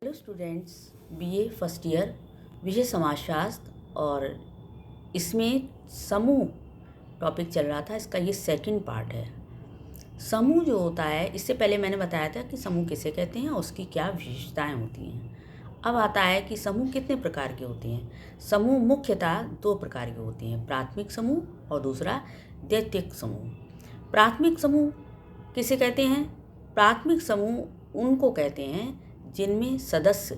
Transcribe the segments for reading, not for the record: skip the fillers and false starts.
Hello students, BA first year, विषय समाजशास्त्र। और इसमें समूह टॉपिक चल रहा था। इसका ये सेकंड पार्ट है। समूह जो होता है, इससे पहले मैंने बताया था कि समूह किसे कहते हैं और उसकी क्या विशेषताएं होती हैं। अब आता है कि समूह कितने प्रकार के होते हैं। समूह मुख्यतः दो प्रकार के होते हैं, प्राथमिक समूह और दूसरा द्वितीयक समूह। प्राथमिक समूह किसे कहते हैं? प्राथमिक समूह उनको कहते हैं जिनमें सदस्यों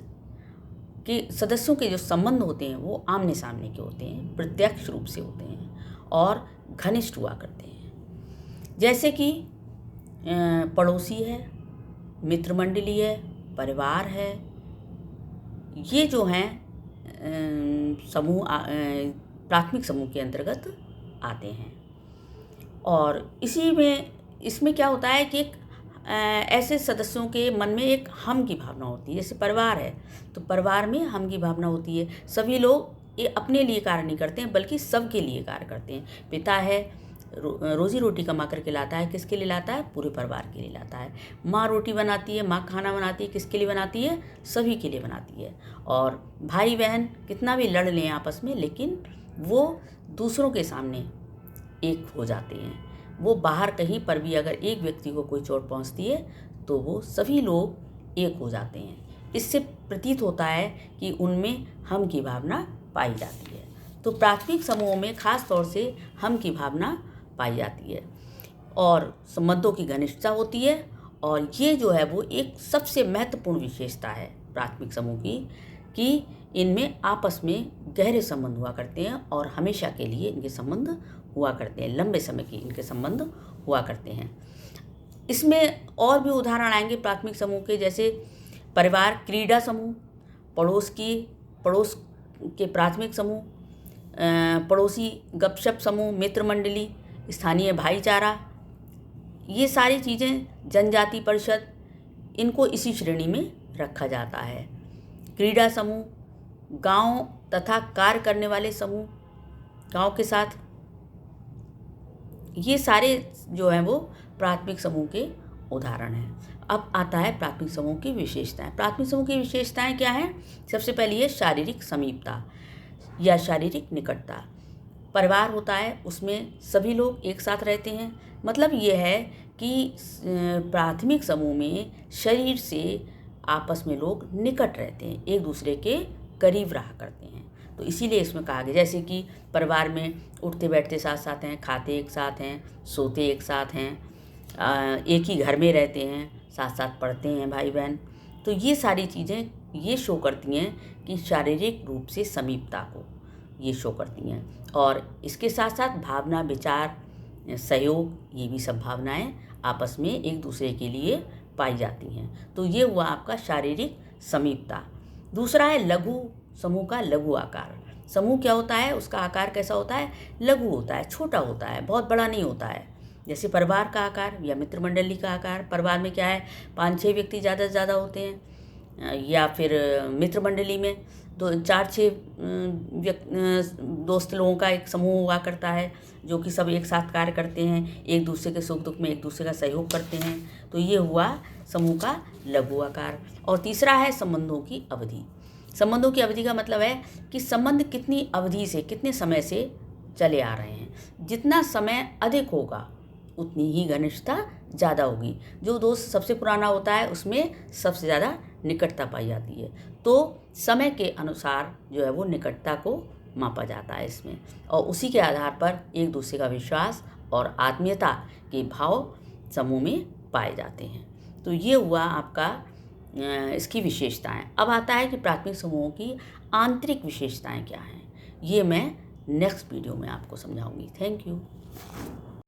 के जो संबंध होते हैं वो आमने सामने के होते हैं, प्रत्यक्ष रूप से होते हैं और घनिष्ठ हुआ करते हैं। जैसे कि पड़ोसी है, मित्र मंडली है, परिवार है। ये जो हैं समूह प्राथमिक समूह के अंतर्गत आते हैं। और इसमें क्या होता है कि एक ऐसे सदस्यों के मन में एक हम की भावना होती है। जैसे परिवार है तो परिवार में हम की भावना होती है। सभी लोग ये अपने लिए कार्य नहीं करते हैं बल्कि सबके लिए कार्य करते हैं। पिता है, रोजी रोटी कमा करके लाता है, किसके लिए लाता है? पूरे परिवार के लिए लाता है। माँ रोटी बनाती है, माँ खाना बनाती है, किसके लिए बनाती है? सभी के लिए बनाती है। और भाई बहन कितना भी लड़ लें आपस में, लेकिन वो दूसरों के सामने एक हो जाते हैं। वो बाहर कहीं पर भी अगर एक व्यक्ति को कोई चोट पहुंचती है तो वो सभी लोग एक हो जाते हैं। इससे प्रतीत होता है कि उनमें हम की भावना पाई जाती है। तो प्राथमिक समूहों में खास तौर से हम की भावना पाई जाती है और संबंधों की घनिष्ठता होती है। और ये जो है वो एक सबसे महत्वपूर्ण विशेषता है प्राथमिक समूह की, कि इनमें आपस में गहरे संबंध हुआ करते हैं और हमेशा के लिए इनके संबंध हुआ करते हैं, लंबे समय के इनके संबंध हुआ करते हैं। इसमें और भी उदाहरण आएंगे प्राथमिक समूह के, जैसे परिवार क्रीड़ा समूह, पड़ोस के प्राथमिक समूह, पड़ोसी गपशप समूह, मित्र मंडली, स्थानीय भाईचारा। ये सारी चीज़ें, जनजाति परिषद, इनको इसी श्रेणी में रखा जाता है। क्रीड़ा समूह, गांव तथा कार्य करने वाले समूह, गांव के साथ, ये सारे जो हैं वो प्राथमिक समूह के उदाहरण हैं। अब आता है प्राथमिक समूह की विशेषताएं। प्राथमिक समूह की विशेषताएं क्या हैं? सबसे पहली है शारीरिक समीपता या शारीरिक निकटता। परिवार होता है, उसमें सभी लोग एक साथ रहते हैं। मतलब ये है कि प्राथमिक समूह में शरीर से आपस में लोग निकट रहते हैं, एक दूसरे के करीब रहा करते हैं। तो इसीलिए इसमें कहा गया, जैसे कि परिवार में उठते बैठते साथ साथ हैं, खाते एक साथ हैं, सोते एक साथ हैं, एक ही घर में रहते हैं, साथ साथ पढ़ते हैं भाई बहन। तो ये सारी चीज़ें ये शो करती हैं कि शारीरिक रूप से समीपता को ये शो करती हैं। और इसके साथ साथ भावना, विचार, सहयोग, ये भी सब भावनाएं आपस में एक दूसरे के लिए पाई जाती हैं। तो ये हुआ आपका शारीरिक समीपता। दूसरा है लघु समूह का लघु आकार। समूह क्या होता है? उसका आकार कैसा होता है? लघु होता है, छोटा होता है, बहुत बड़ा नहीं होता है। जैसे परिवार का आकार या मित्र मंडली का आकार। परिवार में क्या है, 5-6 व्यक्ति ज़्यादा से ज़्यादा होते हैं, या फिर मित्र मंडली में 4-6 दोस्त लोगों का एक समूह हुआ करता है, जो कि सब एक साथ कार्य करते हैं, एक दूसरे के सुख दुख में एक दूसरे का सहयोग करते हैं। तो ये हुआ समूह का लघु आकार। और तीसरा है संबंधों की अवधि। संबंधों की अवधि का मतलब है कि संबंध कितनी अवधि से, कितने समय से चले आ रहे हैं। जितना समय अधिक होगा उतनी ही घनिष्ठता ज़्यादा होगी। जो दोस्त सबसे पुराना होता है उसमें सबसे ज़्यादा निकटता पाई जाती है। तो समय के अनुसार जो है वो निकटता को मापा जाता है इसमें, और उसी के आधार पर एक दूसरे का विश्वास और आत्मीयता के भाव समूह में पाए जाते हैं। तो ये हुआ आपका इसकी विशेषताएं। अब आता है कि प्राथमिक समूहों की आंतरिक विशेषताएं क्या हैं। ये मैं नेक्स्ट वीडियो में आपको समझाऊंगी। Thank you.